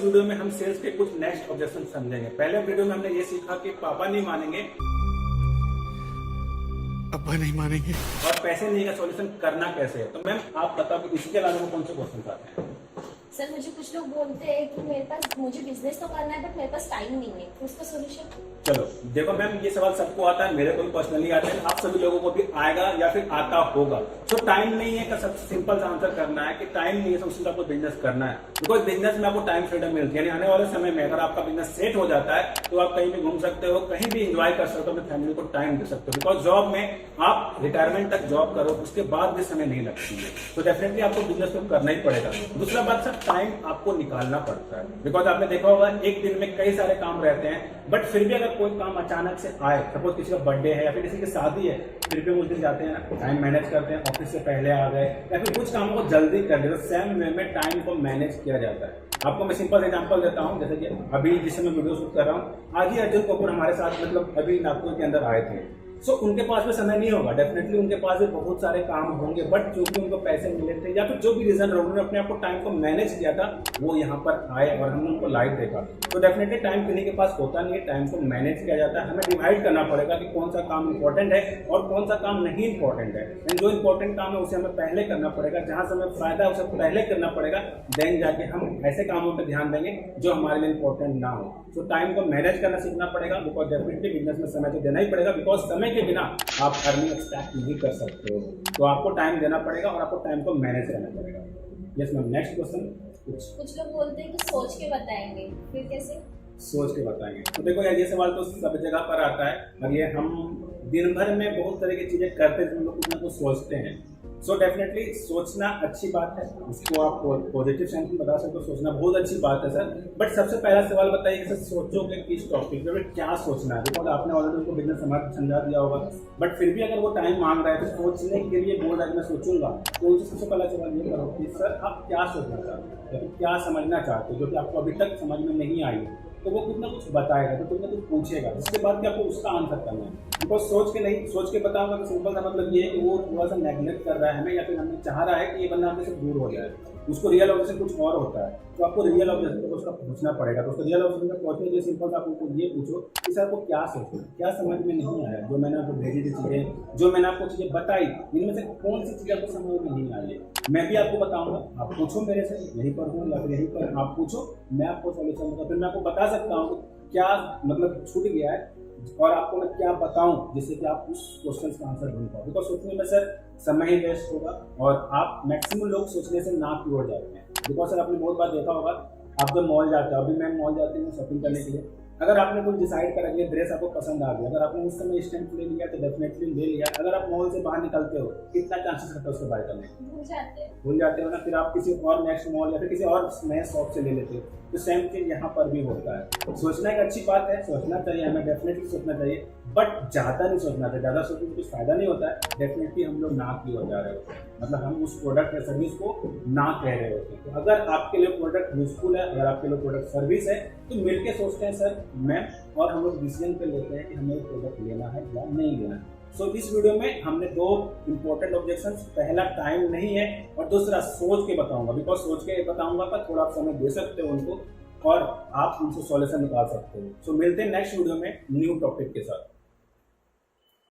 Video में हम sales के कुछ नेक्स्ट ऑब्जेक्शन समझेंगे। पहले वीडियो में हमने ये सीखा कि पापा नहीं मानेंगे, अब्बा नहीं मानेंगे और पैसे नहीं का सॉल्यूशन करना कैसे है। तो मैम आप बताओ कि इसके अलावा कौन से क्वेश्चन आते हैं? सर मुझे कुछ लोग बोलते हैं कि मुझे बिजनेस तो करना है बट मेरे पास टाइम नहीं है, तो उसका सोल्यूशन? चलो देखो मैम, ये सवाल सबको आता है, मेरे को भी पर्सनली आता है, आप सभी लोगों को भी आएगा या फिर आता होगा। तो टाइम नहीं है का सबसे सिंपल सा आंसर करना है कि टाइम नहीं है, सबसे आपको बिजनेस करना है। बिकॉज बिजनेस में आपको टाइम फ्रीडम मिलती है, यानी आने वाले समय में अगर आपका बिजनेस सेट हो जाता है तो आप कहीं भी घूम सकते हो, कहीं भी इंजॉय कर सकते हो, अपनी फैमिली को टाइम दे सकते हो। बिकॉज जॉब में आप रिटायरमेंट तक जॉब करो, उसके बाद भी समय नहीं लगती है, तो डेफिनेटली आपको बिजनेस तो करना ही पड़ेगा। दूसरा बात सर, टाइम आपको निकालना पड़ता है। बिकॉज आपने देखा होगा एक दिन में कई सारे काम रहते हैं, बट फिर भी अगर कोई काम अचानक से आए, सपोज किसी का बर्थडे है या फिर किसी की शादी है, फिर भी उस दिन जाते हैं ना, टाइम मैनेज करते हैं, ऑफिस से पहले आ गए या फिर कुछ कामों को जल्दी कर देते, सेम वे में टाइम को मैनेज किया जाता है। आपको मैं सिंपल एग्जांपल देता हूं, जैसे कि अभी जिससे मैं वीडियो शूट कर रहा हूं, आज ही अर्जुन कपूर हमारे साथ मतलब अभी नागपुर के अंदर आए थे। सो उनके पास भी समय नहीं होगा, डेफिनेटली उनके पास भी बहुत सारे काम होंगे, बट चूंकि उनको पैसे मिले थे या फिर जो भी रीजन रहा, उन्होंने अपने आप को टाइम को मैनेज किया था, वो यहाँ पर आए और हमने उनको लाइव देखा। तो डेफिनेटली टाइम किसी के पास होता नहीं है, टाइम को मैनेज किया जाता है। हमें डिवाइड करना पड़ेगा कि कौन सा काम इंपॉर्टेंट है और कौन सा काम नहीं इंपॉर्टेंट है। जो इंपॉर्टेंट काम है उसे हमें पहले करना पड़ेगा, जहां से हमें फायदा है उसे पहले करना पड़ेगा, देन जाके हम ऐसे कामों पर ध्यान देंगे जो हमारे लिए इंपॉर्टेंट ना हो। तो टाइम को मैनेज करना सीखना पड़ेगा, बिकॉज डेफिनेटली बिजनेस में समय तो देना ही पड़ेगा, बिकॉज समय के बिना आप अर्निंग एक्सपेक्ट नहीं कर सकते हो। तो आपको टाइम देना पड़ेगा और आपको टाइम को मैनेज करना पड़ेगा। Yes ma'am, next question. कुछ लोग बोलते हैं कि सोच के बताएंगे, फिर कैसे? सोच के बताएंगे तो देखो यार, ये सवाल तो सब जगह पर आता है और ये हम दिन भर में बहुत तरह की चीजें करते हैं, हम लोग कुछ ना कुछ सोचते हैं। सो डेफिनेटली सोचना अच्छी बात है, उसको आप पॉजिटिव सेंस में बता सकते हो, सोचना बहुत अच्छी बात है सर। बट सबसे पहला सवाल बताइए कि सर सोचोगे किस टॉपिक पे, क्या सोचना है? बिकॉज आपने ऑलरेडी उनको बिजनेस समझा दिया होगा, बट फिर भी अगर वो टाइम मांग रहा है तो सोचने के लिए बोल रहा है कि मैं सोचूंगा, तो उनसे सबसे पहला सवाल ये करो कि सर आप क्या सोचना चाहते हो या फिर क्या समझना चाहते हो, जो कि आपको अभी तक समझ में नहीं आई है। तो वो कुछ ना कुछ बताएगा, तो कुछ ना कुछ पूछेगा, उसके बाद कि आपको उसका आंसर करना है। बिकॉज सोच के बताऊंगा तो सिंपल सा मतलब ये है कि वो थोड़ा सा नेग्लेक्ट कर रहा है हमें, या फिर हमें चाह रहा है कि ये बंदा हमसे से दूर हो जाए। उसको रियल ऑब्जेक्शन कुछ और होता है, तो आपको रियल ऑब्जेक्शन को उसका पूछना पड़ेगा। तो उसको रियल ऑब्जेक्शन तक पहुंचने के लिए सिंपल आप उनको ये पूछो कि सर आपको क्या सोचना, क्या समझ में नहीं आया, जो मैंने आपको भेजी थी चीजें, जो मैंने आपको चीजें बताई, इनमें से कौन सी चीज आपको समझ में नहीं आई है। मैं भी आपको बताऊंगा, आप पूछो मेरे से, यहीं पर हूँ या फिर यहीं पर आप पूछो, मैं आपको सॉल्यूशन दूंगा। फिर मैं आपको बता सकता हूँ क्या मतलब छूट गया है और आपको मैं क्या बताऊं जिससे कि आप उस क्वेश्चन का आंसर ढूंढ पाओ। बिकॉज सोचने में सर समय ही वेस्ट होगा और आप मैक्सिमम लोग सोचने से ना की ओर जाते हैं। बिकॉज सर आपने बहुत बार देखा होगा, आप जब मॉल जाते हो, अभी मैं मॉल जाती हूँ शॉपिंग करने के लिए, अगर आपने कुछ डिसाइड करा कि ड्रेस आपको पसंद आ गया, अगर आपने उस समय स्टैंप ले लिया तो डेफिनेटली ले लिया। अगर आप मॉल से बाहर निकलते हो, कितना चांसेस रहता है उसको बाय करने? भूल जाते हो ना, फिर आप किसी और नेक्स्ट मॉल या फिर किसी और नए शॉप से ले लेते हो। तो सेम चीज यहाँ पर भी होता है। सोचना एक अच्छी बात है, सोचना चाहिए, हमें डेफिनेटली सोचना चाहिए, बट ज्यादा नहीं सोचना चाहिए। ज्यादा सोचने से कुछ फायदा नहीं होता है, डेफिनेटली हम लोग ना की ओर जा रहे होते हैं, मतलब हम उस प्रोडक्ट या सर्विस को ना कह रहे होते हैं। तो अगर आपके लिए प्रोडक्ट यूजफुल है, अगर आपके लिए प्रोडक्ट सर्विस है, तो मिलकर सोचते हैं सर मैम, और हम लोग डिसीजन पे लेते हैं कि हमें प्रोडक्ट लेना है या नहीं लेना है। सो इस वीडियो में हमने दो इंपॉर्टेंट ऑब्जेक्शंस, पहला टाइम नहीं है और दूसरा सोच के बताऊंगा। बिकॉज सोच के बताऊंगा पर थोड़ा आप समय दे सकते हो उनको और आप उनसे सॉल्यूशन निकाल सकते हो। सो मिलते हैं नेक्स्ट वीडियो में न्यू टॉपिक के साथ।